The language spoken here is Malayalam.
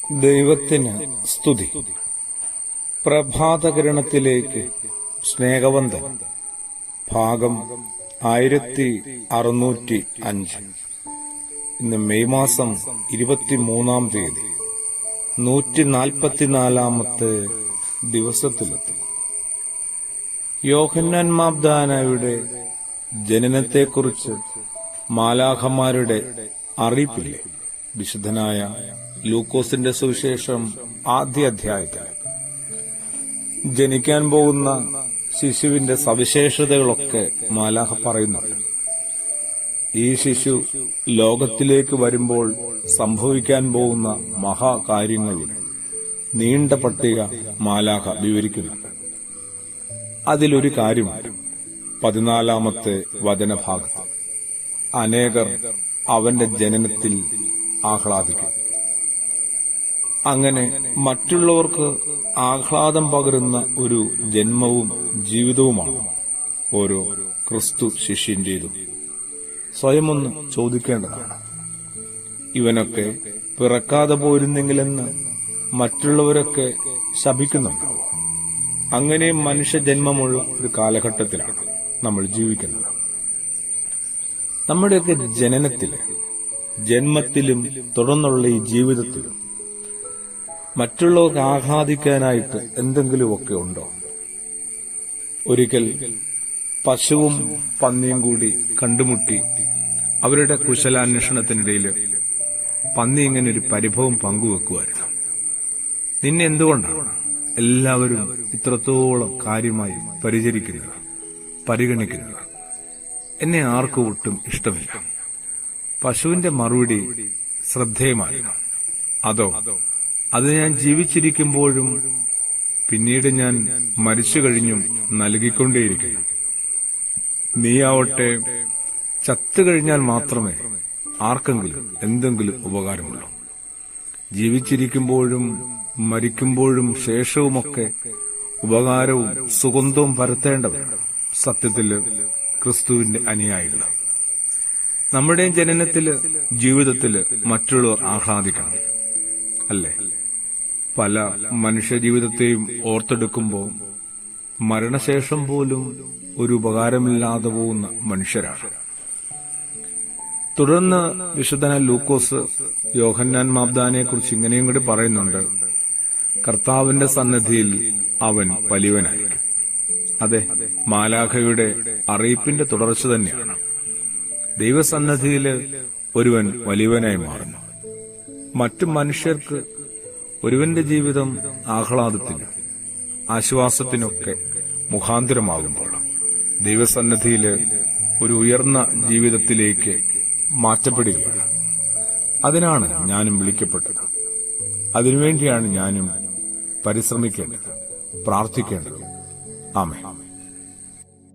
ദൈവത്തിന് സ്തുതി. പ്രഭാതകിരണത്തിലേക്ക് സ്നേഹവന്ദൻ. ഭാഗം 1605. ഇന്ന് മെയ് മാസം 23-ാം തീയതി 144-ാമത്തെ ദിവസത്തിലെത്തി. യോഹന്നാൻ മാബ്ദാനയുടെ ജനനത്തെക്കുറിച്ച് മാലാഖമാരുടെ അറിയിപ്പില്ലേ? വിശുദ്ധനായ ലൂക്കോസിന്റെ സുവിശേഷം ആദ്യ അധ്യായത്തിൽ ജനിക്കാൻ പോകുന്ന ശിശുവിന്റെ സവിശേഷതകളൊക്കെ മാലാഖ പറയുന്നുണ്ട്. ഈ ശിശു ലോകത്തിലേക്ക് വരുമ്പോൾ സംഭവിക്കാൻ പോകുന്ന മഹാകാര്യങ്ങളുടെ നീണ്ട പട്ടിക മാലാഖ വിവരിക്കുന്നുണ്ട്. അതിലൊരു കാര്യമുണ്ട്. 14-ാമത്തെ വചനഭാഗത്ത് അനേകർ അവന്റെ ജനനത്തിൽ ആഹ്ലാദിക്കും. അങ്ങനെ മറ്റുള്ളവർക്ക് ആഹ്ലാദം പകരുന്ന ഒരു ജന്മവും ജീവിതവുമാണ് ഓരോ ക്രിസ്തു ശിഷ്യന്റേതും. സ്വയമൊന്ന് ചോദിക്കേണ്ടതാണ്, ഇവനൊക്കെ പിറക്കാതെ പോയിരുന്നെങ്കിലെന്ന് മറ്റുള്ളവരൊക്കെ ശപിക്കുന്നുണ്ടാവും. അങ്ങനെ മനുഷ്യജന്മമുള്ള ഒരു കാലഘട്ടത്തിലാണ് നമ്മൾ ജീവിക്കുന്നത്. നമ്മുടെയൊക്കെ ജന്മത്തിലും തുടർന്നുള്ള ഈ ജീവിതത്തിലും മറ്റുള്ളവർക്ക് ആഹ്ലാദിക്കാനായിട്ട് എന്തെങ്കിലുമൊക്കെ ഉണ്ടോ? ഒരിക്കൽ പശുവും പന്നിയും കൂടി കണ്ടുമുട്ടി അവരുടെ കുശലാന്വേഷണത്തിനിടയിൽ പന്നി ഇങ്ങനെ ഒരു പരിഭവം പങ്കുവെക്കുമായിരുന്നു. നിന്നെ എന്തുകൊണ്ടാണ് എല്ലാവരും ഇത്രത്തോളം കാര്യമായി പരിഗണിക്കുന്നത്? എന്നെ ആർക്കും ഒട്ടും ഇഷ്ടമില്ല. പശുവിന്റെ മറുപടി ശ്രദ്ധേയമായിരുന്നു. അത് ഞാൻ ജീവിച്ചിരിക്കുമ്പോഴും പിന്നീട് ഞാൻ മരിച്ചു കഴിഞ്ഞും നൽകിക്കൊണ്ടേയിരിക്കുന്നു. നീയാവട്ടെ ചത്തുകഴിഞ്ഞാൽ മാത്രമേ ആർക്കെങ്കിലും എന്തെങ്കിലും ഉപകാരമുള്ളൂ. ജീവിച്ചിരിക്കുമ്പോഴും മരിക്കുമ്പോഴും ശേഷവുമൊക്കെ ഉപകാരവും സുഗന്ധവും പരത്തേണ്ടവരാണ് സത്യത്തില് ക്രിസ്തുവിന്റെ അനുയായികൾ. നമ്മുടെ ജീവിതത്തില് മറ്റുള്ളവർ ആഹ്ലാദിക്കണം, അല്ലേ? പല മനുഷ്യജീവിതത്തെയും ഓർത്തെടുക്കുമ്പോൾ മരണശേഷം പോലും ഒരു ഉപകാരമില്ലാതെ പോകുന്ന മനുഷ്യരാണ്. തുടർന്ന് വിശുദ്ധനായ ലൂക്കോസ് യോഹന്നാൻ മാബ്ദാനെ കുറിച്ച് ഇങ്ങനെയും കൂടി പറയുന്നുണ്ട്, കർത്താവിന്റെ സന്നിധിയിൽ അവൻ വലിയവനായിരിക്കും. അതെ, മാലാഖയുടെ അറിയിപ്പിന്റെ തുടർച്ച തന്നെയാണ്. ദൈവസന്നിധിയില് ഒരുവൻ വലിയവനായി മാറുന്നു. മറ്റു മനുഷ്യർക്ക് ഒരുവന്റെ ജീവിതം ആഹ്ലാദത്തിന് ആശ്വാസത്തിനൊക്കെ മുഖാന്തരമാകുമ്പോൾ ദൈവസന്നിധിയില് ഒരു ഉയർന്ന ജീവിതത്തിലേക്ക് മാറ്റപ്പെടുകയാണ്. അതിനാണ് ഞാനും വിളിക്കപ്പെട്ടത്. അതിനുവേണ്ടിയാണ് ഞാനും പരിശ്രമിക്കേണ്ടത്, പ്രാർത്ഥിക്കേണ്ടത്. ആമേൻ.